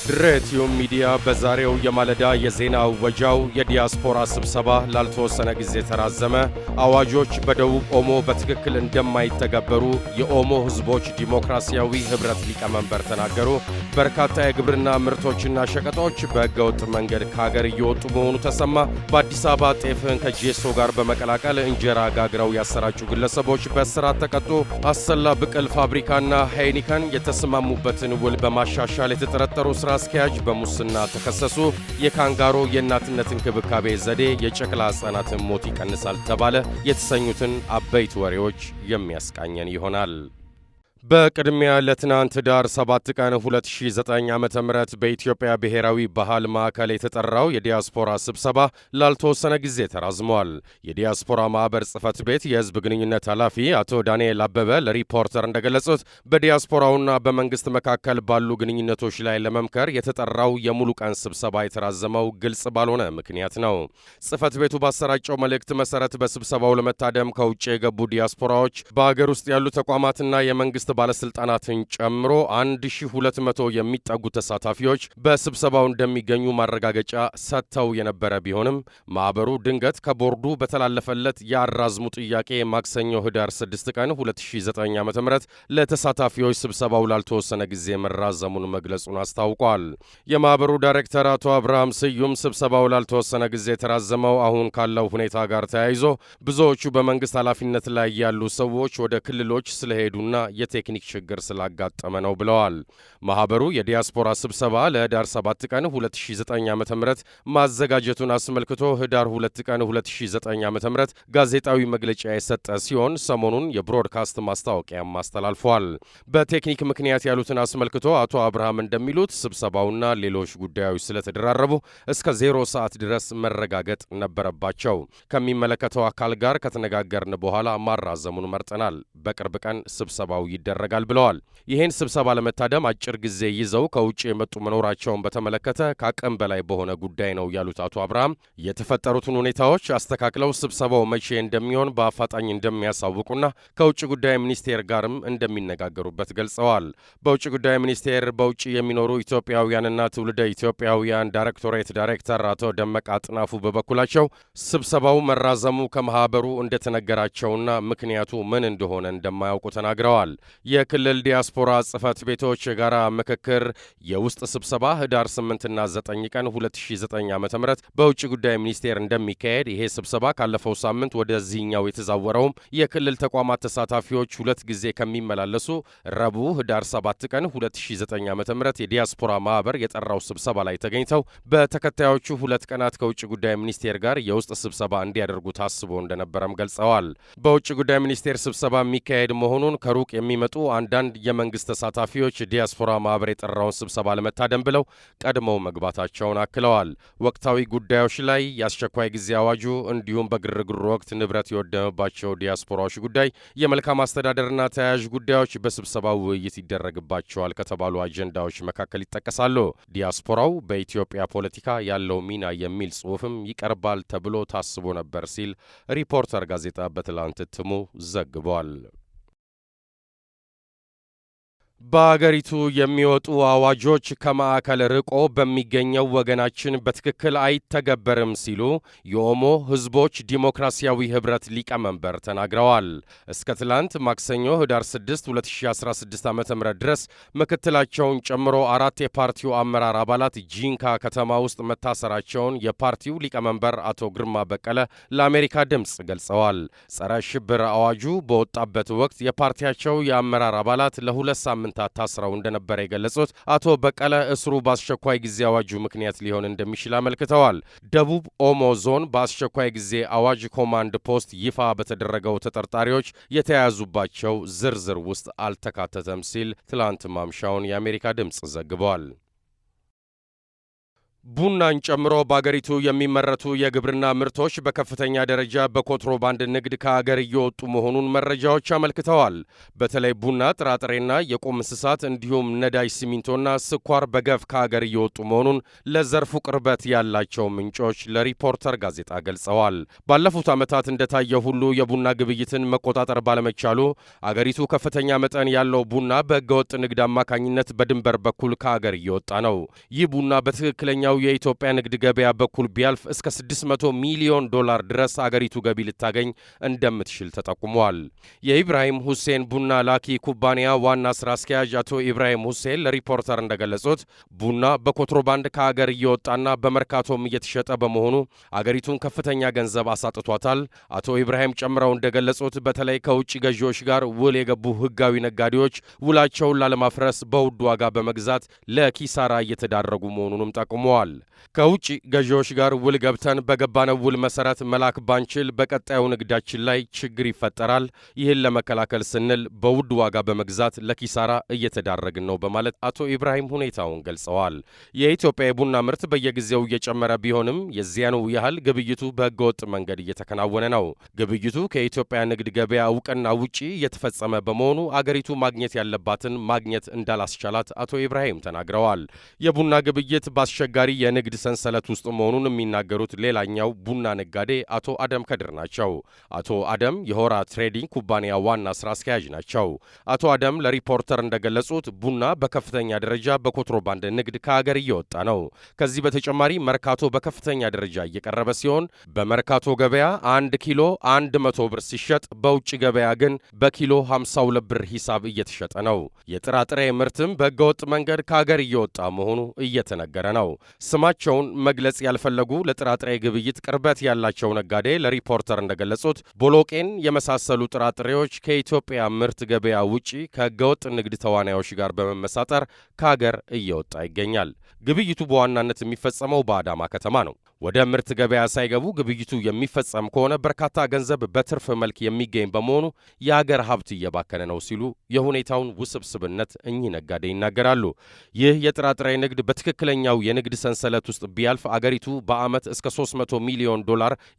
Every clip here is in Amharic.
ድሬቲዮ ሚዲያ በዛሬው የማለዳ የዜና ወጃው የዲያስፖራ ስብሰባ ላልተወሰነ ጊዜ ተራዘመ፣ አዋጆች በደቡብ ኦሞ በትክክል እንደማይተገበሩ የኦሞ ሕዝቦች ዲሞክራሲያዊ ህብረት ሊቀመንበር ተናገሩ፣ በርካታ የግብርና ምርቶችና ሸቀጦች በህገወጥ መንገድ ከሀገር እየወጡ መሆኑ ተሰማ፣ በአዲስ አበባ ጤፍን ከጄሶ ጋር በመቀላቀል እንጀራ ጋግረው ያሰራጩ ግለሰቦች በእስራት ተቀጡ፣ አሰላ ብቅል ፋብሪካና ሃይኒከን የተስማሙበትን ውል በማሻሻል የተጠረጠሩ ስራ አስኪያጅ በሙስና ተከሰሱ፣ የካንጋሮ የእናትነት እንክብካቤ ዘዴ የጨቅላ ሕፃናትን ሞት ይቀንሳል ተባለ የተሰኙትን አበይት ወሬዎች የሚያስቃኘን ይሆናል። በቅድሚያ ለትናንት ዳር 7 ቀን 2009 ዓ.ም በኢትዮጵያ ብሔራዊ ባህል ማዕከል የተጠራው የዲያስፖራ ስብሰባ ላልተወሰነ ጊዜ ተራዝሟል። የዲያስፖራ ማህበር ጽሕፈት ቤት የህዝብ ግንኙነት ኃላፊ አቶ ዳንኤል አበበ ለሪፖርተር እንደገለጹት በዲያስፖራውና በመንግስት መካከል ባሉ ግንኙነቶች ላይ ለመምከር የተጠራው የሙሉ ቀን ስብሰባ የተራዘመው ግልጽ ባልሆነ ምክንያት ነው። ጽሕፈት ቤቱ ባሰራጨው መልእክት መሰረት በስብሰባው ለመታደም ከውጭ የገቡ ዲያስፖራዎች በአገር ውስጥ ያሉ ተቋማትና የመንግስት ባለስልጣናትን ጨምሮ 1200 የሚጠጉ ተሳታፊዎች በስብሰባው እንደሚገኙ ማረጋገጫ ሰጥተው የነበረ ቢሆንም ማህበሩ ድንገት ከቦርዱ በተላለፈለት የአራዝሙ ጥያቄ ማክሰኞ ህዳር 6 ቀን 2009 ዓ.ም ለተሳታፊዎች ስብሰባው ላልተወሰነ ጊዜ መራዘሙን መግለጹን አስታውቋል። የማህበሩ ዳይሬክተር አቶ አብርሃም ስዩም ስብሰባው ላልተወሰነ ጊዜ የተራዘመው አሁን ካለው ሁኔታ ጋር ተያይዞ ብዙዎቹ በመንግስት ኃላፊነት ላይ ያሉ ሰዎች ወደ ክልሎች ስለሄዱና ቴክኒክ ችግር ስላጋጠመ ነው ብለዋል። ማህበሩ የዲያስፖራ ስብሰባ ለህዳር 7 ቀን 2009 ዓ.ም ማዘጋጀቱን አስመልክቶ ህዳር 2 ቀን 2009 ዓ.ም ጋዜጣዊ መግለጫ የሰጠ ሲሆን ሰሞኑን የብሮድካስት ማስታወቂያም አስተላልፏል። በቴክኒክ ምክንያት ያሉትን አስመልክቶ አቶ አብርሃም እንደሚሉት ስብሰባውና ሌሎች ጉዳዮች ስለተደራረቡ እስከ 0 ሰዓት ድረስ መረጋገጥ ነበረባቸው። ከሚመለከተው አካል ጋር ከተነጋገርን በኋላ ማራዘሙን መርጠናል። በቅርብ ቀን ስብሰባው ይደረጋል ብለዋል። ይህን ስብሰባ ለመታደም አጭር ጊዜ ይዘው ከውጭ የመጡ መኖራቸውን በተመለከተ ከአቅም በላይ በሆነ ጉዳይ ነው ያሉት አቶ አብርሃም የተፈጠሩትን ሁኔታዎች አስተካክለው ስብሰባው መቼ እንደሚሆን በአፋጣኝ እንደሚያሳውቁና ከውጭ ጉዳይ ሚኒስቴር ጋርም እንደሚነጋገሩበት ገልጸዋል። በውጭ ጉዳይ ሚኒስቴር በውጭ የሚኖሩ ኢትዮጵያውያንና ትውልደ ኢትዮጵያውያን ዳይሬክቶሬት ዳይሬክተር አቶ ደመቃ አጥናፉ በበኩላቸው ስብሰባው መራዘሙ ከማህበሩ እንደተነገራቸውና ምክንያቱ ምን እንደሆነ እንደማያውቁ ተናግረዋል። የክልል ዲያስፖራ ጽሕፈት ቤቶች የጋራ ምክክር የውስጥ ስብሰባ ህዳር 8 እና 9 ቀን 2009 ዓ.ም በውጭ ጉዳይ ሚኒስቴር እንደሚካሄድ፣ ይሄ ስብሰባ ካለፈው ሳምንት ወደዚህኛው የተዛወረውም የክልል ተቋማት ተሳታፊዎች 2 ጊዜ ከሚመላለሱ ረቡዕ ህዳር 7 ቀን 2009 ዓ.ም የዲያስፖራ ማህበር የጠራው ስብሰባ ላይ ተገኝተው በተከታዮቹ 2 ቀናት ከውጭ ጉዳይ ሚኒስቴር ጋር የውስጥ ስብሰባ እንዲያደርጉ ታስቦ እንደነበረም ገልጸዋል። በውጭ ጉዳይ ሚኒስቴር ስብሰባ የሚካሄድ መሆኑን ከሩቅ የሚመጡ አንዳንድ የመንግስት ተሳታፊዎች ዲያስፖራ ማህበር የጠራውን ስብሰባ ለመታደም ብለው ቀድመው መግባታቸውን አክለዋል። ወቅታዊ ጉዳዮች ላይ የአስቸኳይ ጊዜ አዋጁ እንዲሁም በግርግሩ ወቅት ንብረት የወደመባቸው ዲያስፖራዎች ጉዳይ፣ የመልካም አስተዳደርና ተያያዥ ጉዳዮች በስብሰባው ውይይት ይደረግባቸዋል ከተባሉ አጀንዳዎች መካከል ይጠቀሳሉ። ዲያስፖራው በኢትዮጵያ ፖለቲካ ያለው ሚና የሚል ጽሑፍም ይቀርባል ተብሎ ታስቦ ነበር ሲል ሪፖርተር ጋዜጣ በትላንት እትሙ ዘግቧል። በአገሪቱ የሚወጡ አዋጆች ከማዕከል ርቆ በሚገኘው ወገናችን በትክክል አይተገበርም ሲሉ የኦሞ ሕዝቦች ዲሞክራሲያዊ ህብረት ሊቀመንበር ተናግረዋል። እስከ ትላንት ማክሰኞ ህዳር 6 2016 ዓ.ም ድረስ ምክትላቸውን ጨምሮ 4 የፓርቲው አመራር አባላት ጂንካ ከተማ ውስጥ መታሰራቸውን የፓርቲው ሊቀመንበር አቶ ግርማ በቀለ ለአሜሪካ ድምፅ ገልጸዋል። ጸረ ሽብር አዋጁ በወጣበት ወቅት የፓርቲያቸው የአመራር አባላት ለ2 ሳምንት ታስረው እንደነበረ የገለጹት አቶ በቀለ እስሩ በአስቸኳይ ጊዜ አዋጁ ምክንያት ሊሆን እንደሚችል አመልክተዋል። ደቡብ ኦሞ ዞን በአስቸኳይ ጊዜ አዋጅ ኮማንድ ፖስት ይፋ በተደረገው ተጠርጣሪዎች የተያያዙባቸው ዝርዝር ውስጥ አልተካተተም ሲል ትላንት ማምሻውን የአሜሪካ ድምፅ ዘግቧል። ቡናን ጨምሮ በአገሪቱ የሚመረቱ የግብርና ምርቶች በከፍተኛ ደረጃ በኮንትሮባንድ ንግድ ከአገር እየወጡ መሆኑን መረጃዎች አመልክተዋል። በተለይ ቡና፣ ጥራጥሬና የቁም እንስሳት እንዲሁም ነዳጅ፣ ሲሚንቶና ስኳር በገፍ ከአገር እየወጡ መሆኑን ለዘርፉ ቅርበት ያላቸው ምንጮች ለሪፖርተር ጋዜጣ ገልጸዋል። ባለፉት ዓመታት እንደታየ ሁሉ የቡና ግብይትን መቆጣጠር ባለመቻሉ አገሪቱ ከፍተኛ መጠን ያለው ቡና በሕገወጥ ንግድ አማካኝነት በድንበር በኩል ከአገር እየወጣ ነው። ይህ ቡና በትክክለኛው የኢትዮጵያ ንግድ ገበያ በኩል ቢያልፍ እስከ $600 ሚሊዮን ድረስ አገሪቱ ገቢ ልታገኝ እንደምትችል ተጠቁሟል። የኢብራሂም ሁሴን ቡና ላኪ ኩባንያ ዋና ስራ አስኪያጅ አቶ ኢብራሂም ሁሴን ለሪፖርተር እንደገለጹት ቡና በኮንትሮባንድ ከአገር እየወጣና በመርካቶም እየተሸጠ በመሆኑ አገሪቱን ከፍተኛ ገንዘብ አሳጥቷታል። አቶ ኢብራሂም ጨምረው እንደገለጹት በተለይ ከውጭ ገዢዎች ጋር ውል የገቡ ህጋዊ ነጋዴዎች ውላቸውን ላለማፍረስ በውድ ዋጋ በመግዛት ለኪሳራ እየተዳረጉ መሆኑንም ጠቁመዋል። ከውጭ ገዢዎች ጋር ውል ገብተን በገባነው ውል መሰረት መላክ ባንችል በቀጣዩ ንግዳችን ላይ ችግር ይፈጠራል። ይህን ለመከላከል ስንል በውድ ዋጋ በመግዛት ለኪሳራ እየተዳረግን ነው በማለት አቶ ኢብራሂም ሁኔታውን ገልጸዋል። የኢትዮጵያ የቡና ምርት በየጊዜው እየጨመረ ቢሆንም የዚያኑ ያህል ግብይቱ በህገወጥ መንገድ እየተከናወነ ነው። ግብይቱ ከኢትዮጵያ ንግድ ገበያ እውቅና ውጪ እየተፈጸመ በመሆኑ አገሪቱ ማግኘት ያለባትን ማግኘት እንዳላስቻላት አቶ ኢብራሂም ተናግረዋል። የቡና ግብይት በአስቸጋሪ የንግድ ሰንሰለት ውስጥ መሆኑን የሚናገሩት ሌላኛው ቡና ነጋዴ አቶ አደም ከድር ናቸው። አቶ አደም የሆራ ትሬዲንግ ኩባንያ ዋና ስራ አስኪያጅ ናቸው። አቶ አደም ለሪፖርተር እንደገለጹት ቡና በከፍተኛ ደረጃ በኮንትሮባንድ ንግድ ከሀገር እየወጣ ነው። ከዚህ በተጨማሪ መርካቶ በከፍተኛ ደረጃ እየቀረበ ሲሆን በመርካቶ ገበያ 1 ኪሎ 100 ብር ሲሸጥ በውጭ ገበያ ግን በኪሎ 52 ብር ሂሳብ እየተሸጠ ነው። የጥራጥሬ ምርትም በህገወጥ መንገድ ከሀገር እየወጣ መሆኑ እየተነገረ ነው። ስማቸውን መግለጽ ያልፈለጉ ለጥራጥሬ ግብይት ቅርበት ያላቸው ነጋዴ ለሪፖርተር እንደገለጹት ቦሎቄን የመሳሰሉ ጥራጥሬዎች ከኢትዮጵያ ምርት ገበያ ውጪ ከህገወጥ ንግድ ተዋናዮች ጋር በመመሳጠር ከሀገር እየወጣ ይገኛል። ግብይቱ በዋናነት የሚፈጸመው በአዳማ ከተማ ነው። ወደ ምርት ገበያ ሳይገቡ ግብይቱ የሚፈጸም ከሆነ በርካታ ገንዘብ በትርፍ መልክ የሚገኝ በመሆኑ የሀገር ሀብት እየባከነ ነው ሲሉ የሁኔታውን ውስብስብነት እኚህ ነጋዴ ይናገራሉ። ይህ የጥራጥሬ ንግድ በትክክለኛው የንግድ ሰንሰለት ውስጥ ቢያልፍ አገሪቱ በዓመት እስከ $300 ሚሊዮን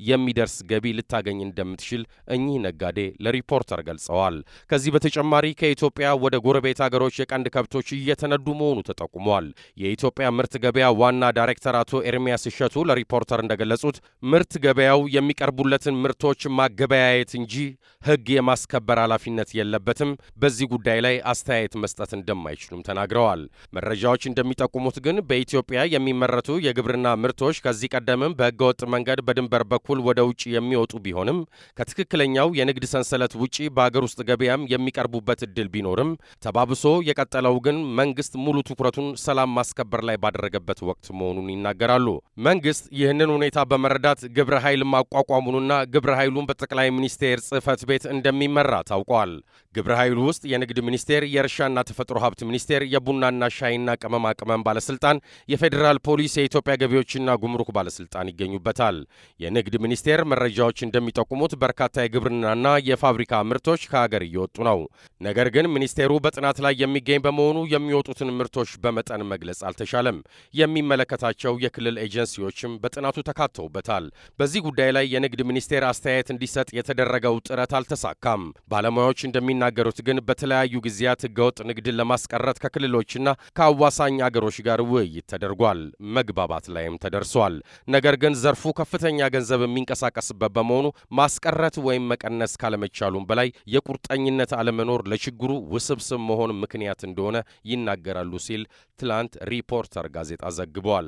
የሚደርስ ገቢ ልታገኝ እንደምትችል እኚህ ነጋዴ ለሪፖርተር ገልጸዋል። ከዚህ በተጨማሪ ከኢትዮጵያ ወደ ጎረቤት አገሮች የቀንድ ከብቶች እየተነዱ መሆኑ ተጠቁሟል። የኢትዮጵያ ምርት ገበያ ዋና ዳይሬክተር አቶ ኤርሚያስ እሸቱ ለሪፖርተር እንደገለጹት ምርት ገበያው የሚቀርቡለትን ምርቶች ማገበያየት እንጂ ሕግ የማስከበር ኃላፊነት የለበትም። በዚህ ጉዳይ ላይ አስተያየት መስጠት እንደማይችሉም ተናግረዋል። መረጃዎች እንደሚጠቁሙት ግን በኢትዮጵያ የሚመረቱ የግብርና ምርቶች ከዚህ ቀደምም በሕገወጥ መንገድ በድንበር በኩል ወደ ውጭ የሚወጡ ቢሆንም ከትክክለኛው የንግድ ሰንሰለት ውጪ በአገር ውስጥ ገበያም የሚቀርቡበት እድል ቢኖርም ተባብሶ የቀጠለው ግን መንግስት ሙሉ ትኩረቱን ሰላም ማስከበር ላይ ባደረገበት ወቅት መሆኑን ይናገራሉ። መንግስት ይህንን ሁኔታ በመረዳት ግብረ ኃይል ማቋቋሙንና ግብረ ኃይሉን በጠቅላይ ሚኒስቴር ጽሕፈት ቤት እንደሚመራ ታውቋል። ግብረ ኃይሉ ውስጥ የንግድ ሚኒስቴር፣ የእርሻና ተፈጥሮ ሀብት ሚኒስቴር፣ የቡናና ሻይና ቅመማ ቅመም ባለስልጣን፣ የፌዴራል ፖሊስ፣ የኢትዮጵያ ገቢዎችና ጉምሩክ ባለስልጣን ይገኙበታል። የንግድ ሚኒስቴር መረጃዎች እንደሚጠቁሙት በርካታ የግብርናና የፋብሪካ ምርቶች ከሀገር እየወጡ ነው። ነገር ግን ሚኒስቴሩ በጥናት ላይ የሚገኝ በመሆኑ የሚወጡትን ምርቶች በመጠን መግለጽ አልተቻለም። የሚመለከታቸው የክልል ኤጀንሲዎችም በጥናቱ ተካተውበታል። በዚህ ጉዳይ ላይ የንግድ ሚኒስቴር አስተያየት እንዲሰጥ የተደረገው ጥረት አልተሳካም። ባለሙያዎች እንደሚናገሩት ግን በተለያዩ ጊዜያት ህገወጥ ንግድን ለማስቀረት ከክልሎችና ከአዋሳኝ አገሮች ጋር ውይይት ተደርጓል። መግባባት ላይም ተደርሷል። ነገር ግን ዘርፉ ከፍተኛ ገንዘብ የሚንቀሳቀስበት በመሆኑ ማስቀረት ወይም መቀነስ ካለመቻሉም በላይ የቁርጠኝነት አለመኖር ለችግሩ ውስብስብ መሆን ምክንያት እንደሆነ ይናገራሉ ሲል ትላንት ሪፖርተር ጋዜጣ ዘግቧል።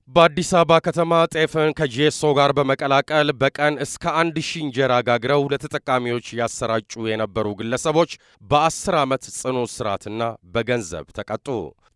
በአዲስ አበባ ከተማ ጤፍን ከጄሶ ጋር በመቀላቀል በቀን እስከ 1000 እንጀራ ጋግረው ለተጠቃሚዎች ያሰራጩ የነበሩ ግለሰቦች በ10 ዓመት ጽኑ እስራትና በገንዘብ ተቀጡ።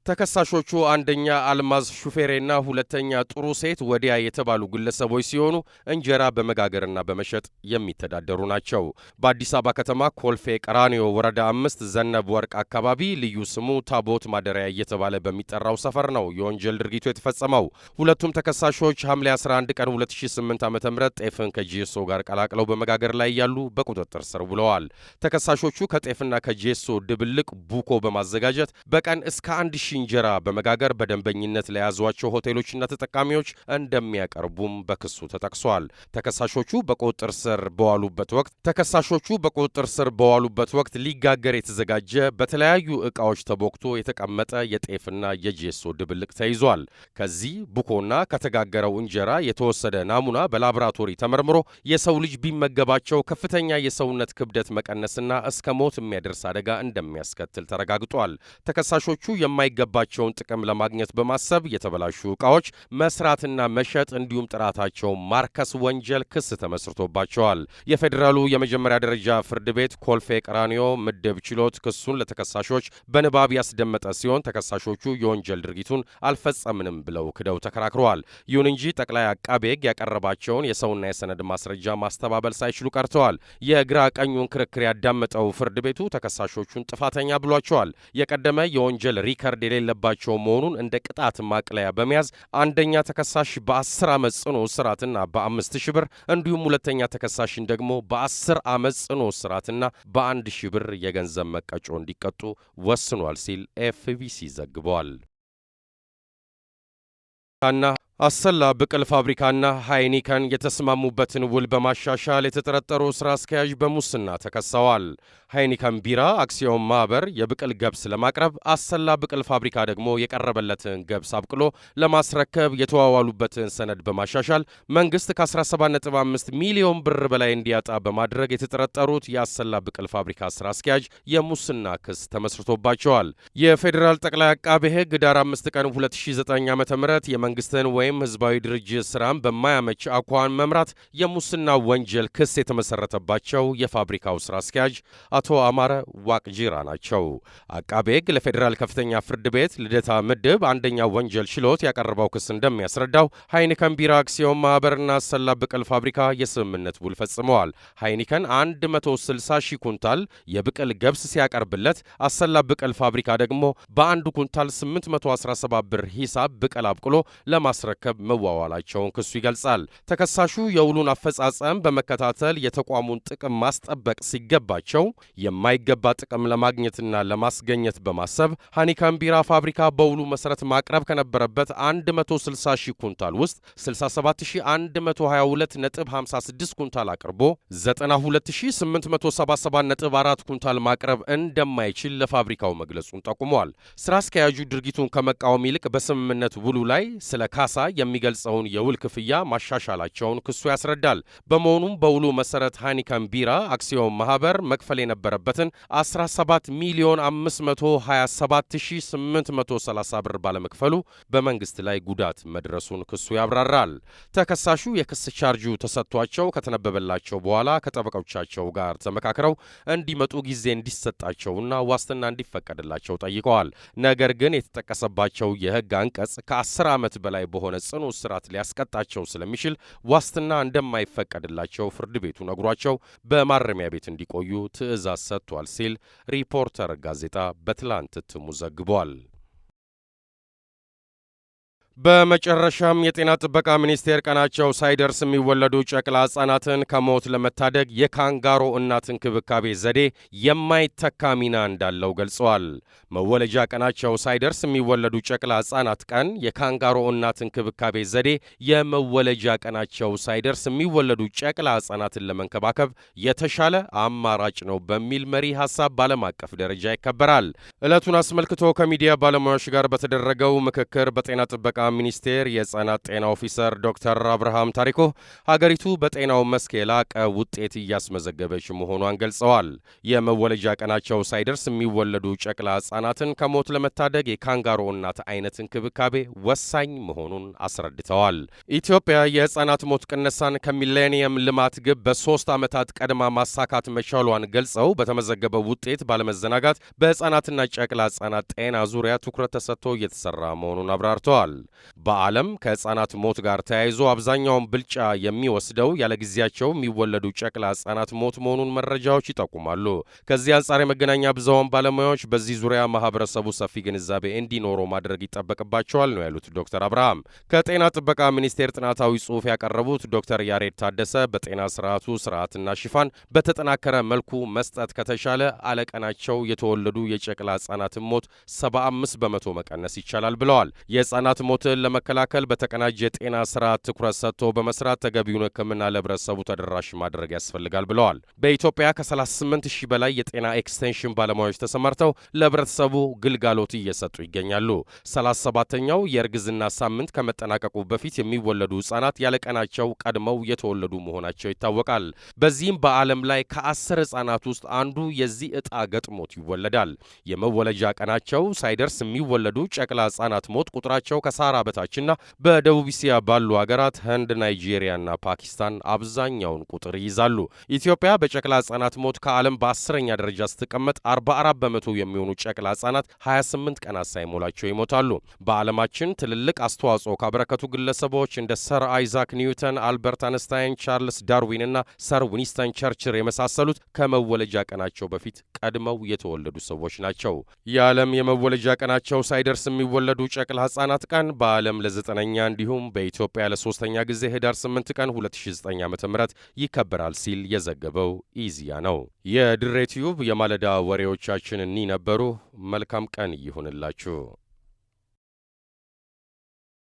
ተከሳሾቹ አንደኛ አልማዝ ሹፌሬና ሁለተኛ ጥሩ ሴት ወዲያ የተባሉ ግለሰቦች ሲሆኑ እንጀራ በመጋገርና በመሸጥ የሚተዳደሩ ናቸው። በአዲስ አበባ ከተማ ኮልፌ ቀራኒዮ ወረዳ 5 ዘነብ ወርቅ አካባቢ ልዩ ስሙ ታቦት ማደሪያ እየተባለ በሚጠራው ሰፈር ነው የወንጀል ድርጊቱ የተፈጸመው። ሁለቱም ተከሳሾች ሐምሌ 11 ቀን 2008 ዓ.ም ጤፍን ከጄሶ ጋር ቀላቅለው በመጋገር ላይ ያሉ በቁጥጥር ስር ውለዋል። ተከሳሾቹ ከጤፍና ከጄሶ ድብልቅ ቡኮ በማዘጋጀት በቀን እስከ 1000 እንጀራ በመጋገር በደንበኝነት ለያዟቸው ሆቴሎችና ተጠቃሚዎች እንደሚያቀርቡም በክሱ ተጠቅሷል። ተከሳሾቹ በቁጥጥር ስር በዋሉበት ወቅት ሊጋገር የተዘጋጀ በተለያዩ ዕቃዎች ተቦክቶ የተቀመጠ የጤፍና የጄሶ ድብልቅ ተይዟል። ከዚህ ቡኮና ከተጋገረው እንጀራ የተወሰደ ናሙና በላቦራቶሪ ተመርምሮ የሰው ልጅ ቢመገባቸው ከፍተኛ የሰውነት ክብደት መቀነስና እስከ ሞት የሚያደርስ አደጋ እንደሚያስከትል ተረጋግጧል። ተከሳሾቹ የማይገባቸውን ጥቅም ለማግኘት በማሰብ የተበላሹ ዕቃዎች መስራትና መሸጥ እንዲሁም ጥራታቸውን ማርከስ ወንጀል ክስ ተመስርቶባቸዋል። የፌዴራሉ የመጀመሪያ ደረጃ ፍርድ ቤት ኮልፌ ቀራኒዮ ምድብ ችሎት ክሱን ለተከሳሾች በንባብ ያስደመጠ ሲሆን ተከሳሾቹ የወንጀል ድርጊቱን አልፈጸምንም ብለው ክደው ተከራክረዋል። ይሁን እንጂ ጠቅላይ አቃቤ ሕግ ያቀረባቸውን የሰውና የሰነድ ማስረጃ ማስተባበል ሳይችሉ ቀርተዋል። የግራ ቀኙን ክርክር ያዳመጠው ፍርድ ቤቱ ተከሳሾቹን ጥፋተኛ ብሏቸዋል። የቀደመ የወንጀል ሪከርድ የሌለባቸው መሆኑን እንደ ቅጣት ማቅለያ በመያዝ አንደኛ ተከሳሽ በ10 ዓመት ጽኑ እስራትና በ5000 ብር እንዲሁም ሁለተኛ ተከሳሽን ደግሞ በ10 ዓመት ጽኑ እስራትና በ1000 ብር የገንዘብ መቀጮ እንዲቀጡ ወስኗል ሲል ኤፍቢሲ ዘግቧል። አሰላ ብቅል ፋብሪካና ሃይኒከን የተስማሙበትን ውል በማሻሻል የተጠረጠሩ ስራ አስኪያጅ በሙስና ተከሰዋል። ሃይኒከን ቢራ አክሲዮን ማህበር የብቅል ገብስ ለማቅረብ አሰላ ብቅል ፋብሪካ ደግሞ የቀረበለትን ገብስ አብቅሎ ለማስረከብ የተዋዋሉበትን ሰነድ በማሻሻል መንግስት ከ17.5 ሚሊዮን ብር በላይ እንዲያጣ በማድረግ የተጠረጠሩት የአሰላ ብቅል ፋብሪካ ስራ አስኪያጅ የሙስና ክስ ተመስርቶባቸዋል። የፌዴራል ጠቅላይ አቃቤ ሕግ ዳር 5 ቀን 2009 ዓ.ም የመንግስትን ወይም ህዝባዊ ድርጅት ስራን በማያመች አኳኋን መምራት የሙስና ወንጀል ክስ የተመሰረተባቸው የፋብሪካው ስራ አስኪያጅ አቶ አማረ ዋቅጂራ ናቸው። አቃቤ ሕግ ለፌዴራል ከፍተኛ ፍርድ ቤት ልደታ ምድብ አንደኛ ወንጀል ችሎት ያቀረበው ክስ እንደሚያስረዳው ሃይኒከን ቢራ አክሲዮን ማህበርና አሰላ ብቅል ፋብሪካ የስምምነት ውል ፈጽመዋል። ሃይኒከን 160 ሺህ ኩንታል የብቅል ገብስ ሲያቀርብለት አሰላ ብቅል ፋብሪካ ደግሞ በአንድ ኩንታል 817 ብር ሂሳብ ብቅል አብቅሎ ለማስረከብ መዋዋላቸውን ክሱ ይገልጻል። ተከሳሹ የውሉን አፈጻጸም በመከታተል የተቋሙን ጥቅም ማስጠበቅ ሲገባቸው የማይገባ ጥቅም ለማግኘትና ለማስገኘት በማሰብ ሃይኒከን ቢራ ፋብሪካ በውሉ መሰረት ማቅረብ ከነበረበት 160 ሺህ ኩንታል ውስጥ 67122.56 ኩንታል አቅርቦ 92877.4 ኩንታል ማቅረብ እንደማይችል ለፋብሪካው መግለጹን ጠቁሟል። ስራ አስኪያጁ ድርጊቱን ከመቃወም ይልቅ በስምምነት ውሉ ላይ ስለ ካሳ የሚገልጸውን የውል ክፍያ ማሻሻላቸውን ክሱ ያስረዳል። በመሆኑም በውሉ መሰረት ሃይኒከን ቢራ አክሲዮን ማህበር መክፈል የነበረበትን 17,527,830 ብር ባለመክፈሉ በመንግስት ላይ ጉዳት መድረሱን ክሱ ያብራራል። ተከሳሹ የክስ ቻርጁ ተሰጥቷቸው ከተነበበላቸው በኋላ ከጠበቆቻቸው ጋር ተመካክረው እንዲመጡ ጊዜ እንዲሰጣቸውና ዋስትና እንዲፈቀድላቸው ጠይቀዋል። ነገር ግን የተጠቀሰባቸው የህግ አንቀጽ ከ10 ዓመት በላይ በሆነ ጽኑ እስራት ሊያስቀጣቸው ስለሚችል ዋስትና እንደማይፈቀድላቸው ፍርድ ቤቱ ነግሯቸው በማረሚያ ቤት እንዲቆዩ ትዕዛዝ ሰጥቷል ሲል ሪፖርተር ጋዜጣ በትላንት እትሙ ዘግቧል። በመጨረሻም የጤና ጥበቃ ሚኒስቴር ቀናቸው ሳይደርስ የሚወለዱ ጨቅላ ሕፃናትን ከሞት ለመታደግ የካንጋሮ እናት እንክብካቤ ዘዴ የማይተካ ሚና እንዳለው ገልጸዋል። መወለጃ ቀናቸው ሳይደርስ የሚወለዱ ጨቅላ ሕፃናት ቀን የካንጋሮ እናት እንክብካቤ ዘዴ የመወለጃ ቀናቸው ሳይደርስ የሚወለዱ ጨቅላ ሕፃናትን ለመንከባከብ የተሻለ አማራጭ ነው በሚል መሪ ሐሳብ በዓለም አቀፍ ደረጃ ይከበራል። ዕለቱን አስመልክቶ ከሚዲያ ባለሙያዎች ጋር በተደረገው ምክክር በጤና ጥበቃ ሚኒስቴር የሕፃናት ጤና ኦፊሰር ዶክተር አብርሃም ታሪኩ ሀገሪቱ በጤናው መስክ የላቀ ውጤት እያስመዘገበች መሆኗን ገልጸዋል። የመወለጃ ቀናቸው ሳይደርስ የሚወለዱ ጨቅላ ሕፃናትን ከሞት ለመታደግ የካንጋሮ እናት አይነት እንክብካቤ ወሳኝ መሆኑን አስረድተዋል። ኢትዮጵያ የሕፃናት ሞት ቅነሳን ከሚሌኒየም ልማት ግብ በ3 ዓመታት ቀድማ ማሳካት መቻሏን ገልጸው በተመዘገበው ውጤት ባለመዘናጋት በሕፃናትና ጨቅላ ሕፃናት ጤና ዙሪያ ትኩረት ተሰጥቶ እየተሰራ መሆኑን አብራርተዋል። በዓለም ከሕፃናት ሞት ጋር ተያይዞ አብዛኛውን ብልጫ የሚወስደው ያለ ጊዜያቸው የሚወለዱ ጨቅላ ሕፃናት ሞት መሆኑን መረጃዎች ይጠቁማሉ። ከዚህ አንጻር የመገናኛ ብዙሃን ባለሙያዎች በዚህ ዙሪያ ማህበረሰቡ ሰፊ ግንዛቤ እንዲኖረው ማድረግ ይጠበቅባቸዋል ነው ያሉት ዶክተር አብርሃም። ከጤና ጥበቃ ሚኒስቴር ጥናታዊ ጽሑፍ ያቀረቡት ዶክተር ያሬድ ታደሰ በጤና ስርዓቱ ስርዓትና ሽፋን በተጠናከረ መልኩ መስጠት ከተቻለ አለቀናቸው የተወለዱ የጨቅላ ሕፃናትን ሞት 75 በመቶ መቀነስ ይቻላል ብለዋል። የሕፃናት ሞትን ለመከላከል በተቀናጀ የጤና ስርዓት ትኩረት ሰጥቶ በመስራት ተገቢውን ሕክምና ለህብረተሰቡ ተደራሽ ማድረግ ያስፈልጋል ብለዋል። በኢትዮጵያ ከ38 ሺህ በላይ የጤና ኤክስቴንሽን ባለሙያዎች ተሰማርተው ለህብረተሰቡ ግልጋሎት እየሰጡ ይገኛሉ። 37ኛው የእርግዝና ሳምንት ከመጠናቀቁ በፊት የሚወለዱ ሕፃናት ያለቀናቸው ቀድመው የተወለዱ መሆናቸው ይታወቃል። በዚህም በዓለም ላይ ከ10 ሕፃናት ውስጥ አንዱ የዚህ ዕጣ ገጥሞት ይወለዳል። የመወለጃ ቀናቸው ሳይደርስ የሚወለዱ ጨቅላ ሕፃናት ሞት ቁጥራቸው ከሳራ በታችና በደቡብ እስያ ባሉ ሀገራት ህንድ፣ ናይጄሪያና ፓኪስታን አብዛኛውን ቁጥር ይይዛሉ። ኢትዮጵያ በጨቅላ ሕፃናት ሞት ከዓለም በ10ኛ ደረጃ ስትቀመጥ 44 በመቶ የሚሆኑ ጨቅላ ሕፃናት 28 ቀናት ሳይሞላቸው ይሞታሉ። በዓለማችን ትልልቅ አስተዋጽኦ ካበረከቱ ግለሰቦች እንደ ሰር አይዛክ ኒውተን፣ አልበርት አንስታይን፣ ቻርልስ ዳርዊን እና ሰር ዊንስተን ቸርችል የመሳሰሉት ከመወለጃ ቀናቸው በፊት ቀድመው የተወለዱ ሰዎች ናቸው። የዓለም የመወለጃ ቀናቸው ሳይደርስ የሚወለዱ ጨቅላ ሕፃናት ቀን በዓለም ለ9ኛ እንዲሁም በኢትዮጵያ ለ3ኛ ጊዜ ህዳር 8 ቀን 2009 ዓ.ም ይከበራል ሲል የዘገበው ኢዜአ ነው። የድሬ ቲዩብ የማለዳ ወሬዎቻችን እኒ ነበሩ። መልካም ቀን ይሁንላችሁ።